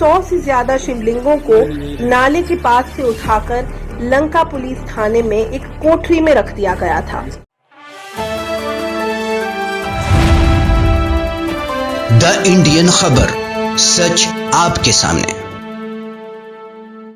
100 से ज्यादा शिवलिंगों को नाले के पास से उठाकर लंका पुलिस थाने में एक कोठरी में रख दिया गया था। द इंडियन खबर, सच आपके सामने।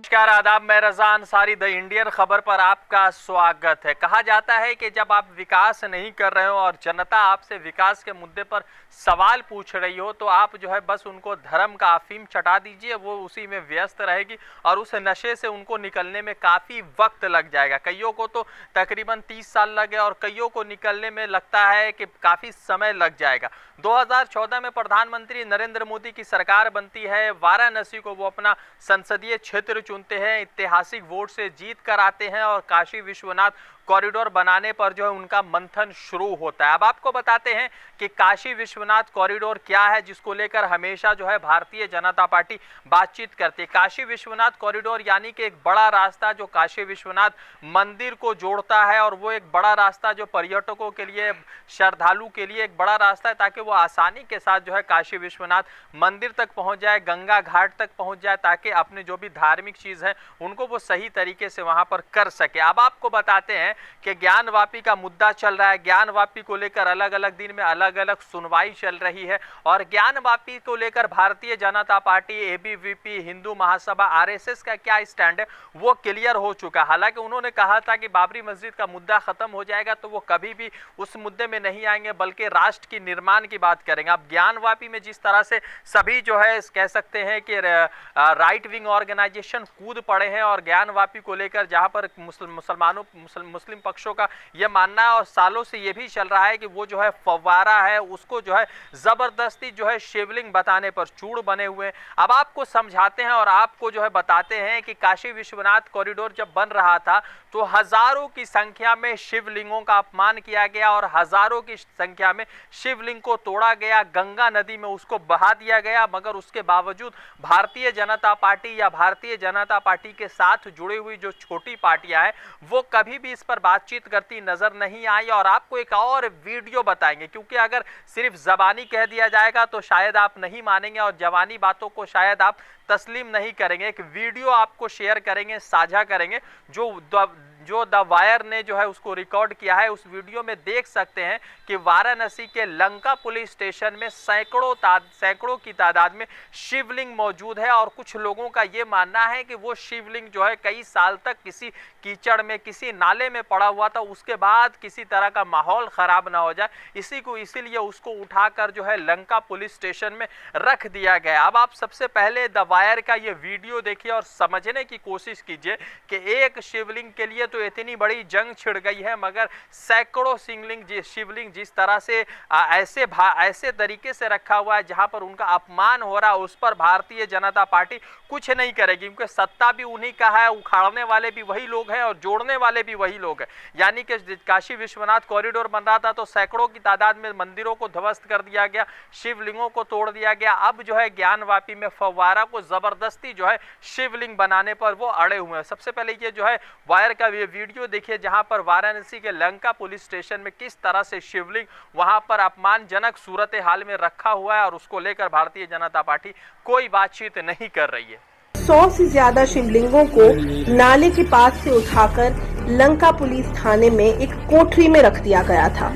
नमस्कार, आदाब। मैं रजा अंसारी, द इंडियन खबर पर आपका स्वागत है। कहा जाता है कि जब आप विकास नहीं कर रहे हो और जनता आपसे विकास के मुद्दे पर सवाल पूछ रही हो तो आप जो है बस उनको धर्म का अफीम चटा दीजिए, वो उसी में व्यस्त रहेगी और उस नशे से उनको निकलने में काफ़ी वक्त लग जाएगा। कईयों को तो तकरीबन 30 साल लगे और कईयों को निकलने में लगता है कि काफ़ी समय लग जाएगा। 2014 में प्रधानमंत्री नरेंद्र मोदी की सरकार बनती है। वाराणसी को वो अपना संसदीय क्षेत्र चुनते हैं, ऐतिहासिक वोट से जीत कर आते हैं और काशी विश्वनाथ कॉरिडोर बनाने पर जो है उनका मंथन शुरू होता है। अब आपको बताते हैं कि काशी विश्वनाथ कॉरिडोर क्या है, जिसको लेकर हमेशा जो है भारतीय जनता पार्टी बातचीत करती है। काशी विश्वनाथ कॉरिडोर यानी कि एक बड़ा रास्ता जो काशी विश्वनाथ मंदिर को जोड़ता है और वो एक बड़ा रास्ता जो पर्यटकों के लिए, श्रद्धालु के लिए एक बड़ा रास्ता है ताकि वो आसानी के साथ जो है काशी विश्वनाथ मंदिर तक पहुंच जाए, गंगा घाट तक पहुंच जाए, ताकि अपने जो भी धार्मिक चीज़ है उनको वो सही तरीके से वहां पर कर सके। अब आपको बताते हैं कि ज्ञानवापी का मुद्दा चल रहा है। ज्ञानवापी को लेकर अलग अलग दिन में अलग अलग सुनवाई चल रही है और ज्ञानवापी को लेकर Bharatiya Janata party, ABVP, Hindu Mahasabha, RSS का क्या स्टैंड है वो क्लियर हो चुका। हालांकि उन्होंने कहा था कि बाबरी मस्जिद का मुद्दा खत्म हो जाएगा तो वो कभी भी उस मुद्दे में नहीं आएंगे बल्कि राष्ट्र की निर्माण की बात करेंगे। अब ज्ञानवापी में जिस तरह से सभी जो है कह सकते हैं कि राइट विंग ऑर्गेनाइजेशन कूद पड़े हैं और ज्ञानवापी को लेकर जहां पर मुस्लिम पक्षों का यह मानना है और सालों से यह भी चल रहा है कि वो जो है फव्वारा है उसको जो है जबरदस्ती जो है शिवलिंग बताने पर चूड़ बने हुए हैं। अब आपको समझाते हैं और आपको जो है बताते हैं कि काशी विश्वनाथ कॉरिडोर जब बन रहा था तो हजारों की संख्या में शिवलिंगों का अपमान किया गया और हजारों की संख्या में शिवलिंग को तोड़ा गया, गंगा नदी में उसको बहा दिया गया। मगर उसके बावजूद भारतीय जनता पार्टी या भारतीय जनता पार्टी के साथ जुड़ी हुई जो छोटी पार्टियां हैं वो कभी भी इस पर बातचीत करती नजर नहीं आई। और आपको एक और वीडियो बताएंगे, क्योंकि अगर सिर्फ जबानी कह दिया जाएगा तो शायद आप नहीं मानेंगे और जवानी बातों को शायद आप तस्लीम नहीं करेंगे। एक वीडियो आपको शेयर करेंगे, साझा करेंगे जो द वायर ने जो है उसको रिकॉर्ड किया है। उस वीडियो में देख सकते हैं कि वाराणसी के लंका पुलिस स्टेशन में सैकड़ों की तादाद में शिवलिंग मौजूद है और कुछ लोगों का ये मानना है कि वो शिवलिंग जो है कई साल तक किसी कीचड़ में, किसी नाले में पड़ा हुआ था, उसके बाद किसी तरह का माहौल खराब ना हो जाए इसीलिए उसको उठाकर जो है लंका पुलिस स्टेशन में रख दिया गया। अब आप सबसे पहले द वायर का ये वीडियो देखिए और समझने की कोशिश कीजिए कि एक शिवलिंग के लिए तो इतनी बड़ी जंग छिड़ गई है, मगर सैकड़ों शिवलिंग जिस तरह से ऐसे तरीके से रखा हुआ है जहां पर उनका अपमान हो रहा है, उस पर भारतीय जनता पार्टी कुछ नहीं करेगी, क्योंकि सत्ता भी उन्हीं का है, उखाड़ने वाले भी वही लोग हैं और जोड़ने वाले भी वही लोग हैं। यानी कि काशी विश्वनाथ कॉरिडोर बन रहा था तो सैकड़ों की तादाद में मंदिरों को ध्वस्त कर दिया गया, शिवलिंगों को तोड़ दिया गया। अब जो है ज्ञानवापी में फव्वारा को जबरदस्ती जो है शिवलिंग बनाने पर वो अड़े हुए हैं। सबसे पहले ये जो है वायर का वीडियो देखिए जहां पर वाराणसी के लंका पुलिस स्टेशन में किस तरह से शिवलिंग वहां पर अपमानजनक सूरत हाल में रखा हुआ है और उसको लेकर भारतीय जनता पार्टी कोई बातचीत नहीं कर रही है। 100 से ज्यादा शिवलिंगों को नाले के पास से उठाकर लंका पुलिस थाने में एक कोठरी में रख दिया गया था,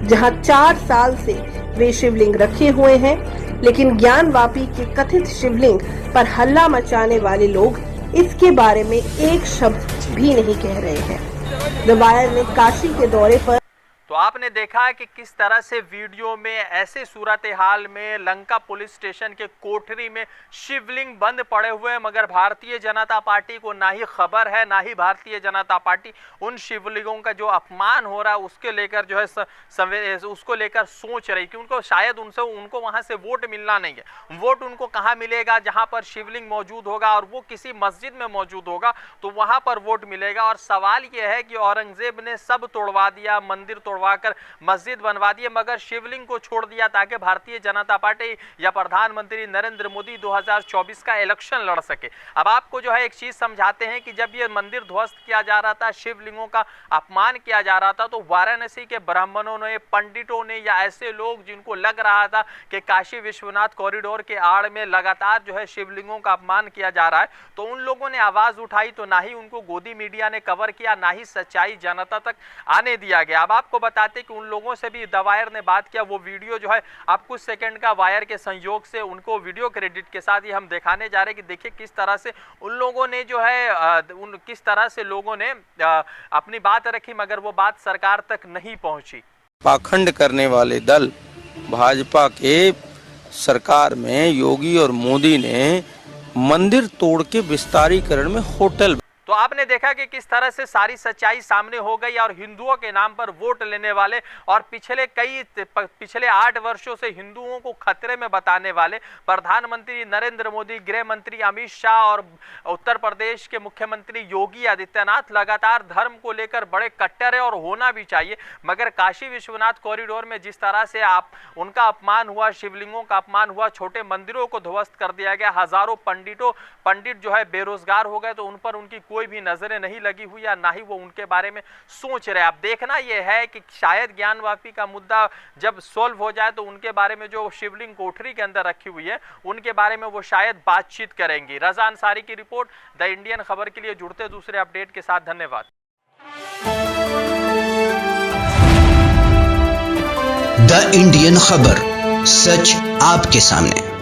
जहां 4 साल से वे शिवलिंग रखे हुए हैं। लेकिन ज्ञानवापी के कथित शिवलिंग पर हल्ला मचाने वाले लोग इसके बारे में एक शब्द भी नहीं कह रहे हैं। द वायर ने काशी के दौरे पर तो आपने देखा है कि किस तरह से वीडियो में ऐसे सूरत हाल में लंका पुलिस स्टेशन के कोठरी में शिवलिंग बंद पड़े हुए हैं, मगर भारतीय जनता पार्टी को ना ही खबर है, ना ही भारतीय जनता पार्टी उन शिवलिंगों का जो अपमान हो रहा है उसके लेकर जो है उसको लेकर सोच रही, कि उनको शायद उनको वहां से वोट मिलना नहीं है। वोट उनको कहाँ मिलेगा? जहां पर शिवलिंग मौजूद होगा और वो किसी मस्जिद में मौजूद होगा तो वहां पर वोट मिलेगा। और सवाल यह है कि औरंगजेब ने सब तोड़वा दिया, मंदिर तोड़वाकर मस्जिद बनवा दिए, मगर शिवलिंग को छोड़ दिया ताकि भारतीय जनता पार्टी या प्रधानमंत्री नरेंद्र मोदी 2024 का इलेक्शन लड़ सके। अब आपको जो है एक चीज समझाते हैं कि जब ये मंदिर ध्वस्त किया जा रहा था, शिवलिंगों का अपमान किया जा रहा था, तो वाराणसी के ब्राह्मणों ने, पंडितों ने या ऐसे लोग जिनको लग रहा था कि काशी विश्वनाथ कॉरिडोर के आड़ में लगातार जो है शिवलिंगों का अपमान किया जा रहा है, तो उन लोगों ने आवाज उठाई, तो ना ही उनको गोदी मीडिया ने कवर किया, ना ही सच्चाई जनता तक आने दिया गया। अब आपको बताते कि उन लोगों से भी द वायर ने बात किया। वो वीडियो जो है आप कुछ सेकंड का वायर के संयोग से उनको वीडियो क्रेडिट के साथ ये हम दिखाने जा रहे हैं कि देखिए किस तरह से उन लोगों ने जो है किस तरह से लोगों ने अपनी बात रखी, मगर वो बात सरकार तक नहीं पहुंची। पाखंड करने वाले दल भाजपा के सरकार में योगी और मोदी ने मंदिर तोड़ के विस्तारीकरण में होटल, तो आपने देखा कि किस तरह से सारी सच्चाई सामने हो गई और हिंदुओं के नाम पर वोट लेने वाले और पिछले 8 वर्षों से हिंदुओं को खतरे में बताने वाले प्रधानमंत्री नरेंद्र मोदी, गृह मंत्री अमित शाह और उत्तर प्रदेश के मुख्यमंत्री योगी आदित्यनाथ लगातार धर्म को लेकर बड़े कट्टर है और होना भी चाहिए, मगर काशी विश्वनाथ कॉरिडोर में जिस तरह से उनका अपमान हुआ, शिवलिंगों का अपमान हुआ, छोटे मंदिरों को ध्वस्त कर दिया गया, हजारों पंडित जो है बेरोजगार हो गए, तो उन पर उनकी कोई भी नजरें नहीं लगी हुई या ना ही वो उनके बारे में सोच रहे। अब देखना यह है कि शायद ज्ञानवापी का मुद्दा जब सॉल्व हो जाए तो उनके बारे में जो शिवलिंग कोठरी के अंदर रखी हुई है उनके बारे में वो शायद बातचीत करेंगी। रजा अंसारी की रिपोर्ट, द इंडियन खबर के लिए जुड़ते दूसरे अपडेट के साथ धन्यवाद। द इंडियन खबर, सच आपके सामने।